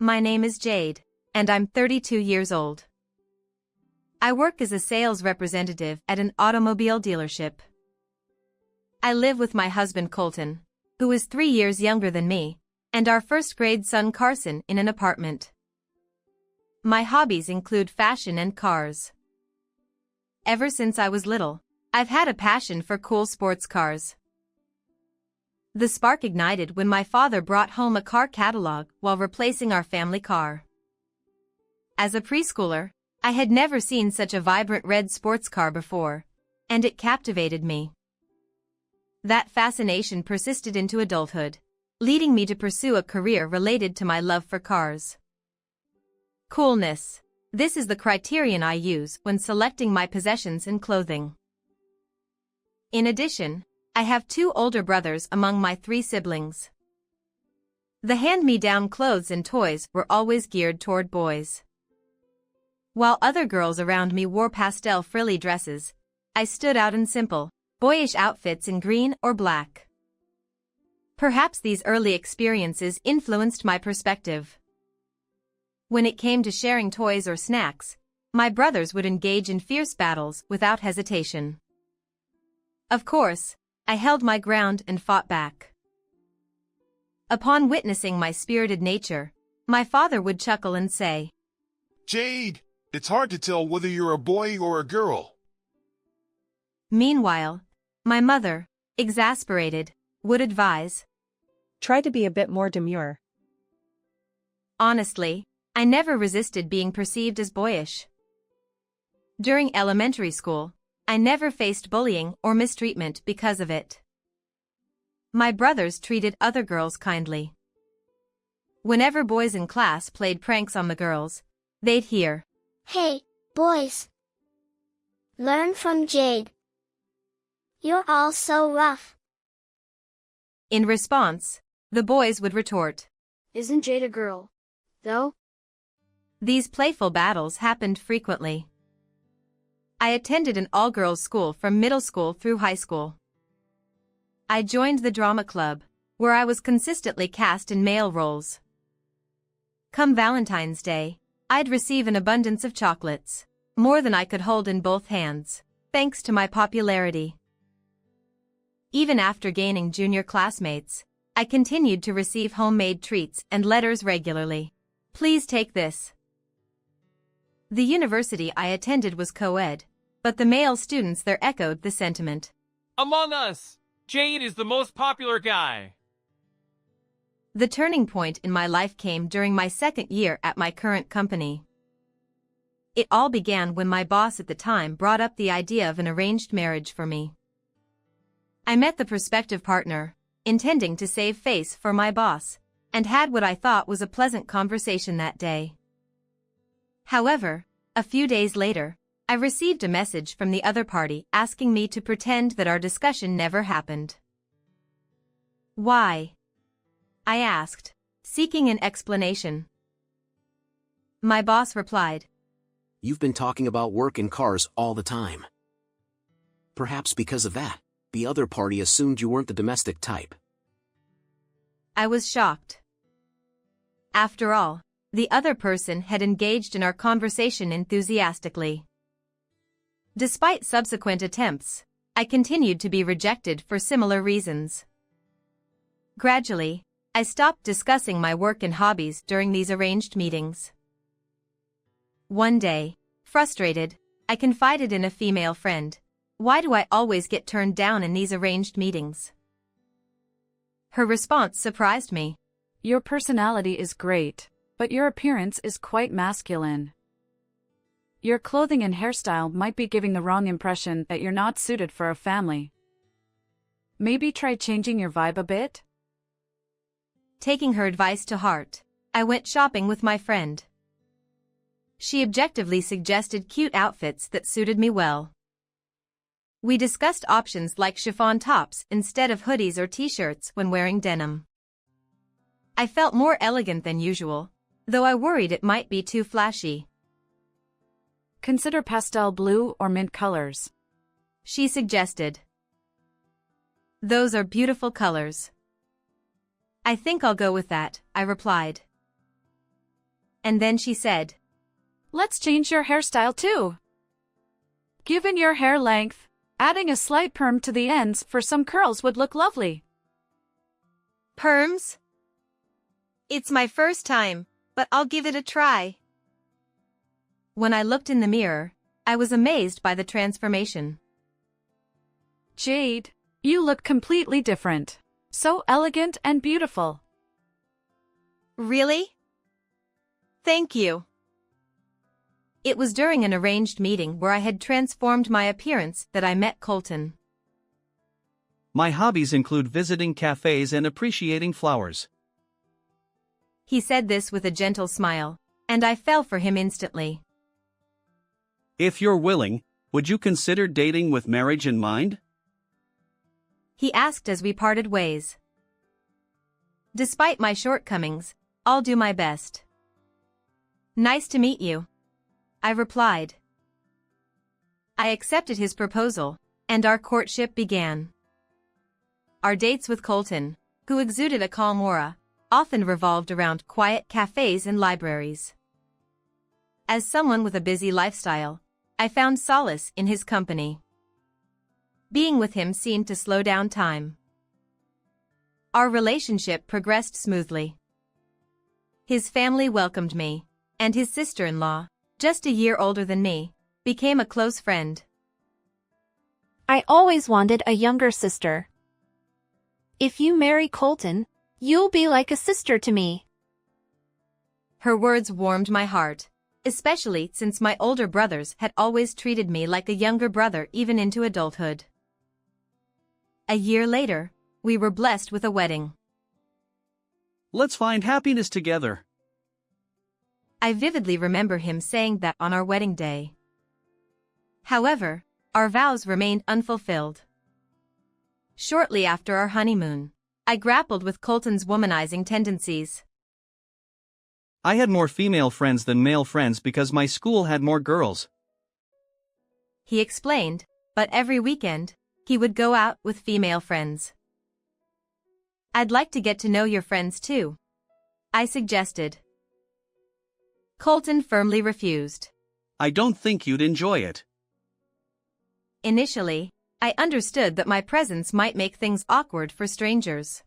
My name is Jade, and I'm 32 years old. I work as a sales representative at an automobile dealership. I live with my husband Colton, who is 3 years younger than me, and our first-grade son Carson in an apartment. My hobbies include fashion and cars. Ever since I was little, I've had a passion for cool sports cars. The spark ignited when my father brought home a car catalog while replacing our family car. As a preschooler, I had never seen such a vibrant red sports car before, and it captivated me. That fascination persisted into adulthood, leading me to pursue a career related to my love for cars. Coolness. This is the criterion I use when selecting my possessions and clothing. In addition, I have 2 older brothers among my 3 siblings. The hand-me-down clothes and toys were always geared toward boys. While other girls around me wore pastel frilly dresses, I stood out in simple, boyish outfits in green or black. Perhaps these early experiences influenced my perspective. When it came to sharing toys or snacks, my brothers would engage in fierce battles without hesitation. Of course, I held my ground and fought back. Upon witnessing my spirited nature, my father would chuckle and say, "Jade, it's hard to tell whether you're a boy or a girl." Meanwhile, my mother, exasperated, would advise, "Try to be a bit more demure." Honestly, I never resisted being perceived as boyish. During elementary school, I never faced bullying or mistreatment because of it. My brothers treated other girls kindly. Whenever boys in class played pranks on the girls, they'd hear, "Hey, boys. Learn from Jade. You're all so rough." In response, the boys would retort, "Isn't Jade a girl, though?" These playful battles happened frequently. I attended an all-girls school from middle school through high school. I joined the drama club, where I was consistently cast in male roles. Come Valentine's Day, I'd receive an abundance of chocolates, more than I could hold in both hands, thanks to my popularity. Even after gaining junior classmates, I continued to receive homemade treats and letters regularly. "Please take this." The university I attended was co-ed, but the male students there echoed the sentiment. "Among us, Jade is the most popular guy." The turning point in my life came during my second year at my current company. It all began when my boss at the time brought up the idea of an arranged marriage for me. I met the prospective partner, intending to save face for my boss, and had what I thought was a pleasant conversation that day. However, a few days later, I received a message from the other party asking me to pretend that our discussion never happened. "Why?" I asked, seeking an explanation. My boss replied, "You've been talking about work and cars all the time. Perhaps because of that, the other party assumed you weren't the domestic type." I was shocked. After all, the other person had engaged in our conversation enthusiastically. Despite subsequent attempts, I continued to be rejected for similar reasons. Gradually, I stopped discussing my work and hobbies during these arranged meetings. One day, frustrated, I confided in a female friend, "Why do I always get turned down in these arranged meetings?" Her response surprised me. "Your personality is great, but your appearance is quite masculine. Your clothing and hairstyle might be giving the wrong impression that you're not suited for a family. Maybe try changing your vibe a bit?" Taking her advice to heart, I went shopping with my friend. She objectively suggested cute outfits that suited me well. We discussed options like chiffon tops instead of hoodies or t-shirts when wearing denim. I felt more elegant than usual, though I worried it might be too flashy. "Consider pastel blue or mint colors," she suggested. "Those are beautiful colors." "I think I'll go with that," I replied. and then she said, Let's change your hairstyle too. Given your hair length, adding a slight perm to the ends for some curls would look lovely. Perms? It's my first time, but I'll give it a try. When I looked in the mirror, I was amazed by the transformation. Jade, you look completely different. So elegant and beautiful. Really? Thank you. It was during an arranged meeting where I had transformed my appearance that I met Colton. My hobbies include visiting cafes and appreciating flowers. He said this with a gentle smile, and I fell for him instantly. If you're willing, would you consider dating with marriage in mind? He asked as we parted ways. Despite my shortcomings, I'll do my best. Nice to meet you, I replied. I accepted his proposal, and our courtship began. Our dates with Colton, who exuded a calm aura, often revolved around quiet cafes and libraries. As someone with a busy lifestyle, I found solace in his company. Being with him seemed to slow down time. Our relationship progressed smoothly. His family welcomed me, and his sister-in-law, just a year older than me, became a close friend. I always wanted a younger sister. If you marry Colton, you'll be like a sister to me. Her words warmed my heart, especially since my older brothers had always treated me like a younger brother even into adulthood. A year later, we were blessed with a wedding. Let's find happiness together. I vividly remember him saying that on our wedding day. However, our vows remained unfulfilled. Shortly after our honeymoon, I grappled with Colton's womanizing tendencies. I had more female friends than male friends because my school had more girls. He explained, but every weekend, he would go out with female friends. I'd like to get to know your friends too, I suggested. Colton firmly refused. I don't think you'd enjoy it. Initially, I understood that my presence might make things awkward for strangers.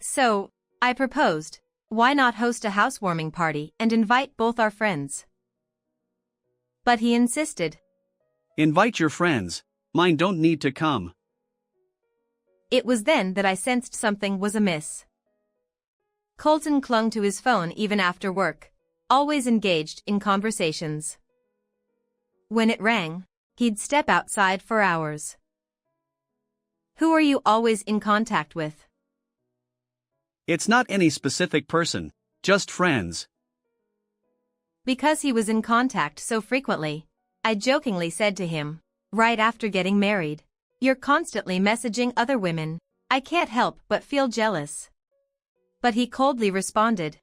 So, I proposed, why not host a housewarming party and invite both our friends? But he insisted. Invite your friends. Mine don't need to come. It was then that I sensed something was amiss. Colton clung to his phone even after work, always engaged in conversations. When it rang, he'd step outside for hours. Who are you always in contact with? It's not any specific person, just friends. Because he was in contact so frequently, I jokingly said to him, right after getting married, "You're constantly messaging other women, I can't help but feel jealous." But he coldly responded,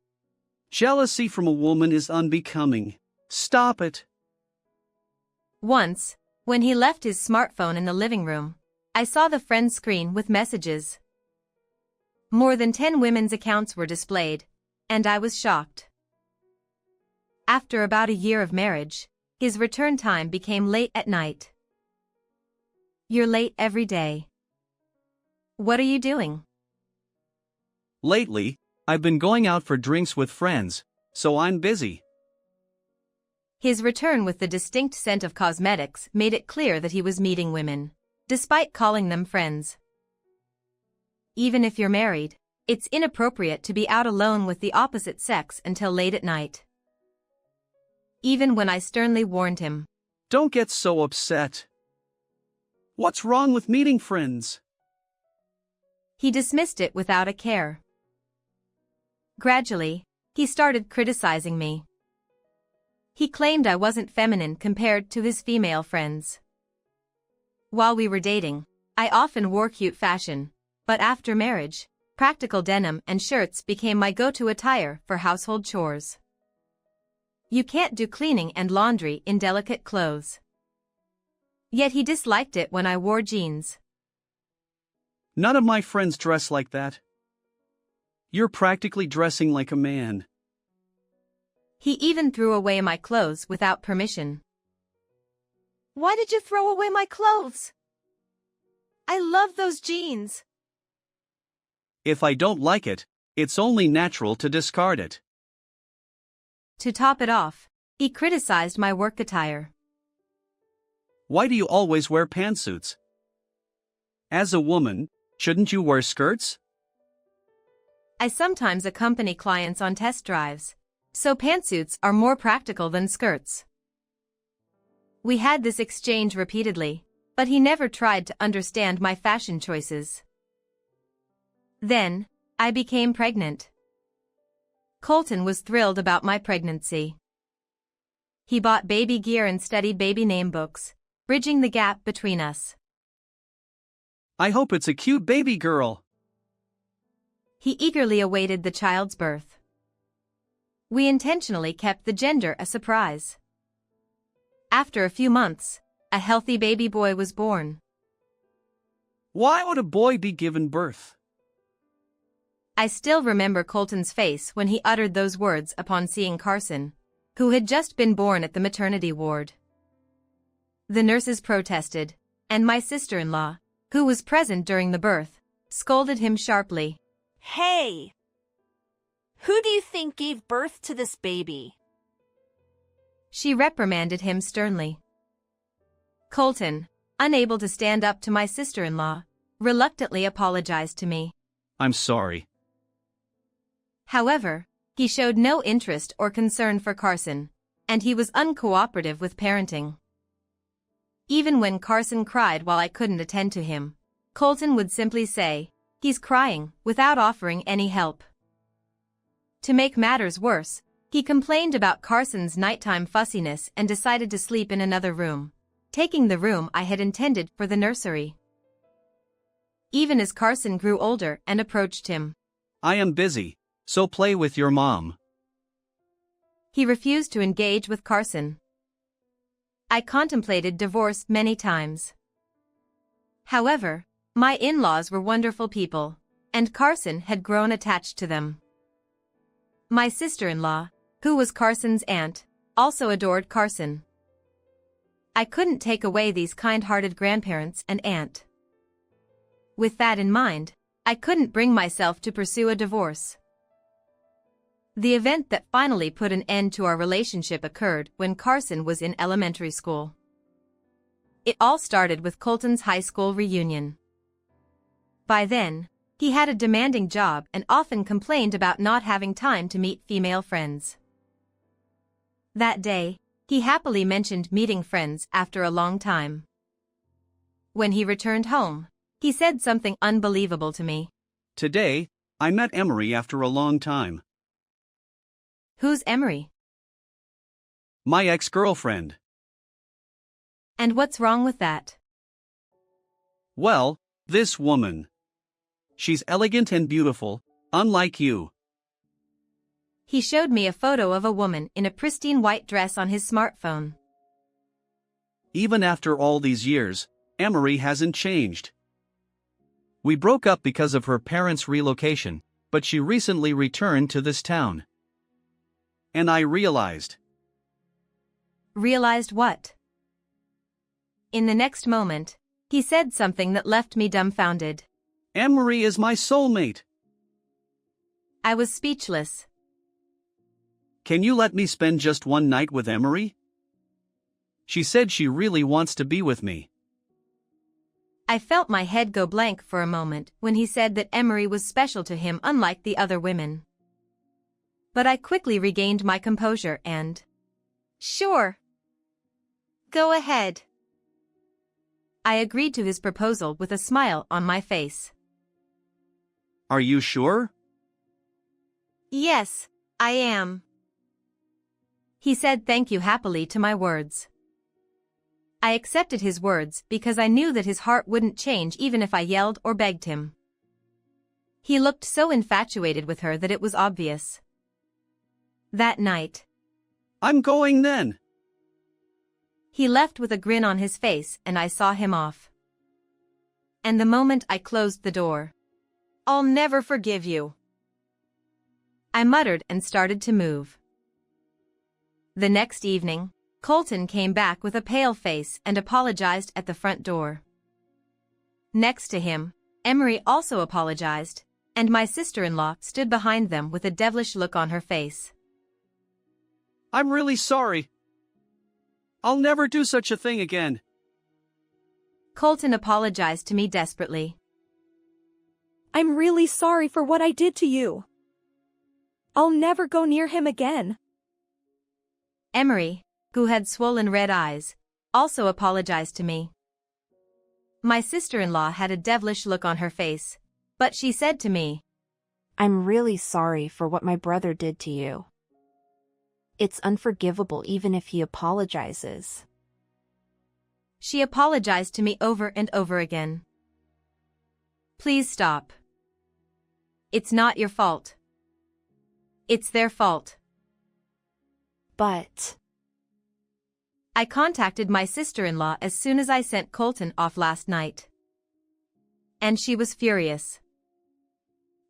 Jealousy from a woman is unbecoming. Stop it. Once, when he left his smartphone in the living room, I saw the friend screen with messages. More than 10 women's accounts were displayed, and I was shocked. After about a year of marriage, his return time became late at night. You're late every day. What are you doing? Lately, I've been going out for drinks with friends, so I'm busy. His return with the distinct scent of cosmetics made it clear that he was meeting women, despite calling them friends. Even if you're married, it's inappropriate to be out alone with the opposite sex until late at night. Even when I sternly warned him. Don't get so upset. What's wrong with meeting friends? He dismissed it without a care. Gradually, he started criticizing me. He claimed I wasn't feminine compared to his female friends. While we were dating, I often wore cute fashion, but after marriage, practical denim and shirts became my go-to attire for household chores. You can't do cleaning and laundry in delicate clothes. Yet he disliked it when I wore jeans. None of my friends dress like that. You're practically dressing like a man. He even threw away my clothes without permission. Why did you throw away my clothes? I love those jeans. If I don't like it, it's only natural to discard it. To top it off, he criticized my work attire. Why do you always wear pantsuits? As a woman, shouldn't you wear skirts? I sometimes accompany clients on test drives, so pantsuits are more practical than skirts. We had this exchange repeatedly, but he never tried to understand my fashion choices. Then, I became pregnant. Colton was thrilled about my pregnancy. He bought baby gear and studied baby name books, bridging the gap between us. I hope it's a cute baby girl. He eagerly awaited the child's birth. We intentionally kept the gender a surprise. After a few months, a healthy baby boy was born. Why would a boy be given birth? I still remember Colton's face when he uttered those words upon seeing Carson, who had just been born at the maternity ward. The nurses protested, and my sister-in-law, who was present during the birth, scolded him sharply. Hey! Who do you think gave birth to this baby? She reprimanded him sternly. Colton, unable to stand up to my sister-in-law, reluctantly apologized to me. I'm sorry. However, he showed no interest or concern for Carson, and he was uncooperative with parenting. Even when Carson cried while I couldn't attend to him, Colton would simply say, "He's crying," without offering any help. To make matters worse, he complained about Carson's nighttime fussiness and decided to sleep in another room, taking the room I had intended for the nursery. Even as Carson grew older and approached him, I am busy, so play with your mom. He refused to engage with Carson. I contemplated divorce many times. However, my in-laws were wonderful people, and Carson had grown attached to them. My sister-in-law, who was Carson's aunt, also adored Carson. I couldn't take away these kind-hearted grandparents and aunt. With that in mind, I couldn't bring myself to pursue a divorce. The event that finally put an end to our relationship occurred when Carson was in elementary school. It all started with Colton's high school reunion. By then, he had a demanding job and often complained about not having time to meet female friends. That day, he happily mentioned meeting friends after a long time. When he returned home, he said something unbelievable to me. Today, I met Emery after a long time. Who's Emery? My ex-girlfriend. And what's wrong with that? Well, this woman. She's elegant and beautiful, unlike you. He showed me a photo of a woman in a pristine white dress on his smartphone. Even after all these years, Emery hasn't changed. We broke up because of her parents' relocation, but she recently returned to this town. And I realized. Realized what? In the next moment, he said something that left me dumbfounded. Emery is my soulmate. I was speechless. Can you let me spend just one night with Emery? She said she really wants to be with me. I felt my head go blank for a moment when he said that Emery was special to him unlike the other women. But I quickly regained my composure and... Sure. Go ahead. I agreed to his proposal with a smile on my face. Are you sure? Yes, I am. He said thank you happily to my words. I accepted his words because I knew that his heart wouldn't change even if I yelled or begged him. He looked so infatuated with her that it was obvious. That night. I'm going then. He left with a grin on his face and I saw him off. And the moment I closed the door. I'll never forgive you. I muttered and started to move. The next evening, Colton came back with a pale face and apologized at the front door. Next to him, Emery also apologized, and my sister-in-law stood behind them with a devilish look on her face. I'm really sorry. I'll never do such a thing again. Colton apologized to me desperately. I'm really sorry for what I did to you. I'll never go near him again. Emery, who had swollen red eyes, also apologized to me. My sister-in-law had a devilish look on her face, but she said to me, I'm really sorry for what my brother did to you. It's unforgivable even if he apologizes. She apologized to me over and over again. Please stop. It's not your fault. It's their fault. But I contacted my sister-in-law as soon as I sent Colton off last night. And she was furious.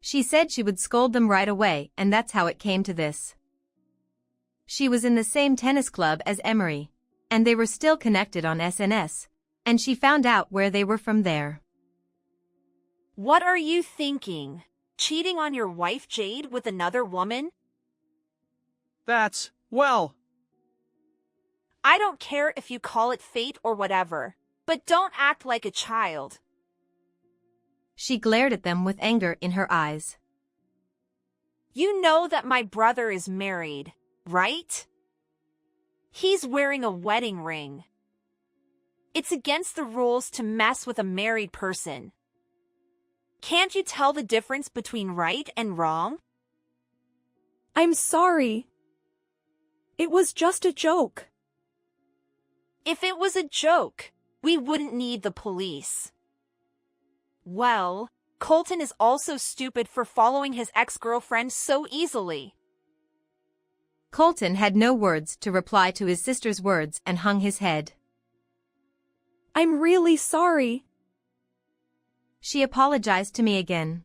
She said she would scold them right away, and that's how it came to this. She was in the same tennis club as Emery, and they were still connected on SNS, and she found out where they were from there. what are you thinking? Cheating on your wife Jade with another woman? That's, well, I don't care if you call it fate or whatever, but don't act like a child. She glared at them with anger in her eyes. You know that my brother is married, right? He's wearing a wedding ring. It's against the rules to mess with a married person. Can't you tell the difference between right and wrong? I'm sorry. It was just a joke. If it was a joke, we wouldn't need the police. Well, Colton is also stupid for following his ex-girlfriend so easily. Colton had no words to reply to his sister's words and hung his head. I'm really sorry. She apologized to me again.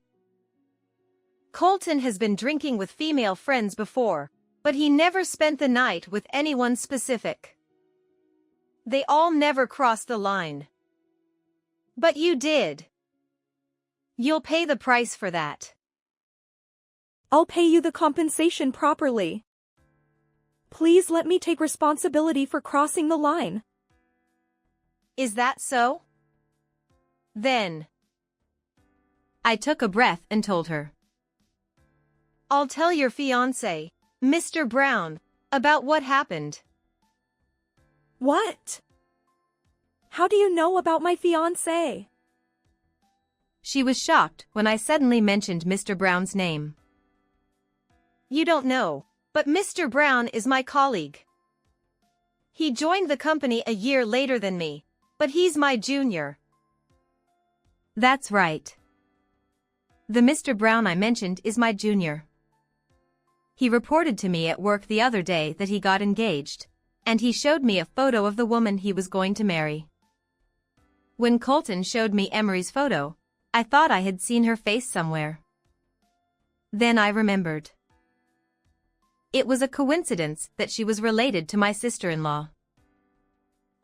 Colton has been drinking with female friends before, but he never spent the night with anyone specific. They all never crossed the line. But you did. You'll pay the price for that. I'll pay you the compensation properly. Please let me take responsibility for crossing the line. Is that so? Then I took a breath and told her. I'll tell your fiancé, Mr. Brown, about what happened. What? How do you know about my fiancé? She was shocked when I suddenly mentioned Mr. Brown's name. You don't know, but Mr. Brown is my colleague. He joined the company a year later than me, but he's my junior. That's right. The Mr. Brown I mentioned is my junior. He reported to me at work the other day that he got engaged, and he showed me a photo of the woman he was going to marry. When Colton showed me Emery's photo, I thought I had seen her face somewhere. Then I remembered. It was a coincidence that she was related to my sister-in-law.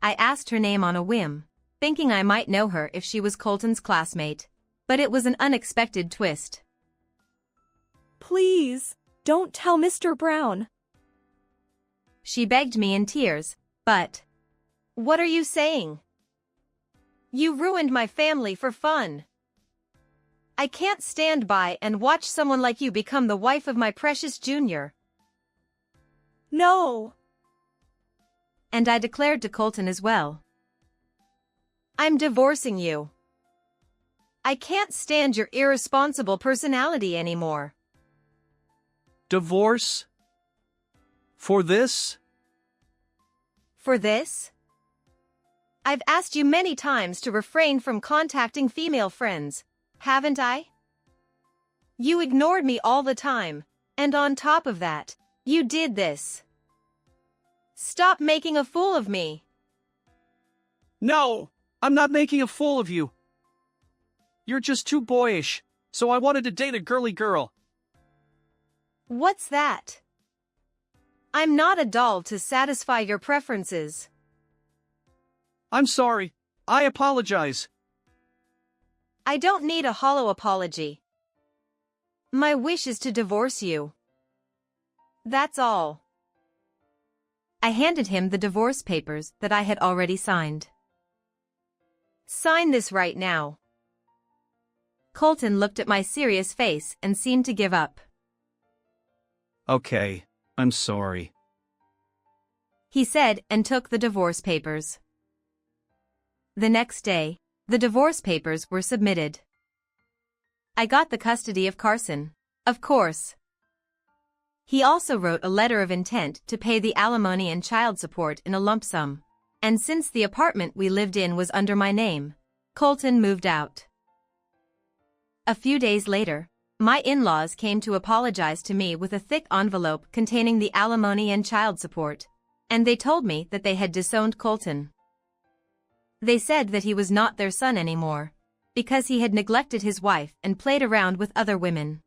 I asked her name on a whim, thinking I might know her if she was Colton's classmate, but it was an unexpected twist. Please, don't tell Mr. Brown. She begged me in tears, but... What are you saying? You ruined my family for fun. I can't stand by and watch someone like you become the wife of my precious junior. No. And I declared to Colton as well. I'm divorcing you. I can't stand your irresponsible personality anymore. divorce? For this? For this? I've asked you many times to refrain from contacting female friends, haven't I? You ignored me all the time, and on top of that, you did this. Stop making a fool of me. No, I'm not making a fool of you. You're just too boyish, so I wanted to date a girly girl. What's that? I'm I'm not a doll to satisfy your preferences. I'm sorry. I apologize. I don't need a hollow apology. My wish is to divorce you. That's all. I handed him the divorce papers that I had already signed. Sign this right now. Colton looked at my serious face and seemed to give up. Okay, I'm sorry. He said and took the divorce papers. The next day, the divorce papers were submitted. I got the custody of Carson, of course. He also wrote a letter of intent to pay the alimony and child support in a lump sum. And since the apartment we lived in was under my name, Colton moved out. A few days later, my in-laws came to apologize to me with a thick envelope containing the alimony and child support, and they told me that they had disowned Colton. They said that he was not their son anymore, because he had neglected his wife and played around with other women.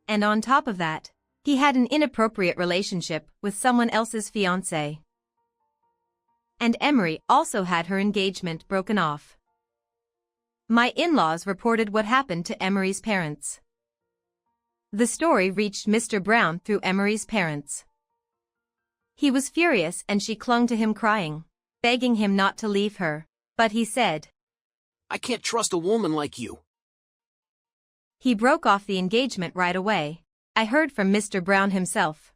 And on top of that, he had an inappropriate relationship with someone else's fiancée. And Emery also had her engagement broken off. My in-laws reported what happened to Emery's parents. The story reached Mr. Brown through Emery's parents. He was furious and she clung to him crying, begging him not to leave her, but he said, I can't trust a woman like you. He broke off the engagement right away. I heard from Mr. Brown himself.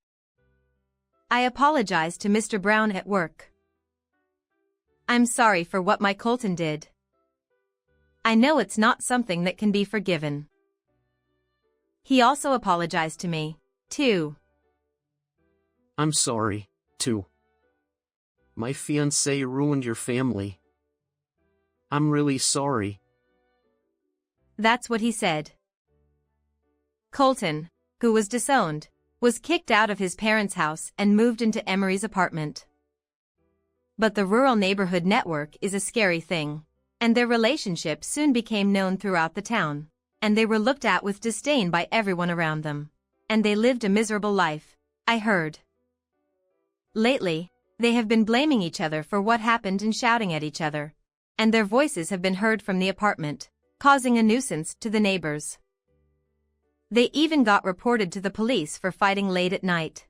I apologized to Mr. Brown at work. I'm sorry for what my Colton did. I know it's not something that can be forgiven. He also apologized to me, too. I'm sorry, too. My fiancé ruined your family. I'm really sorry. That's what he said. Colton, who was disowned, was kicked out of his parents' house and moved into Emery's apartment. But the rural neighborhood network is a scary thing, and their relationship soon became known throughout the town, and they were looked at with disdain by everyone around them. And they lived a miserable life, I heard. Lately, they have been blaming each other for what happened and shouting at each other, and their voices have been heard from the apartment, causing a nuisance to the neighbors. They even got reported to the police for fighting late at night.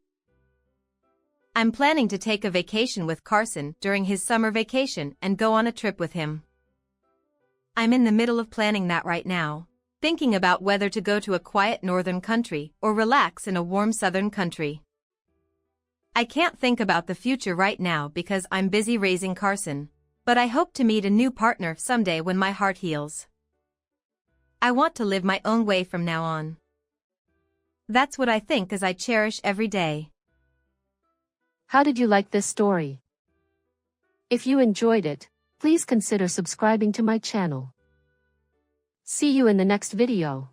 I'm planning to take a vacation with Carson during his summer vacation and go on a trip with him. I'm in the middle of planning that right now, thinking about whether to go to a quiet northern country or relax in a warm southern country. I can't think about the future right now because I'm busy raising Carson, but I hope to meet a new partner someday when my heart heals. I want to live my own way from now on. That's what I think as I cherish every day. How did you like this story? If you enjoyed it, please consider subscribing to my channel. See you in the next video.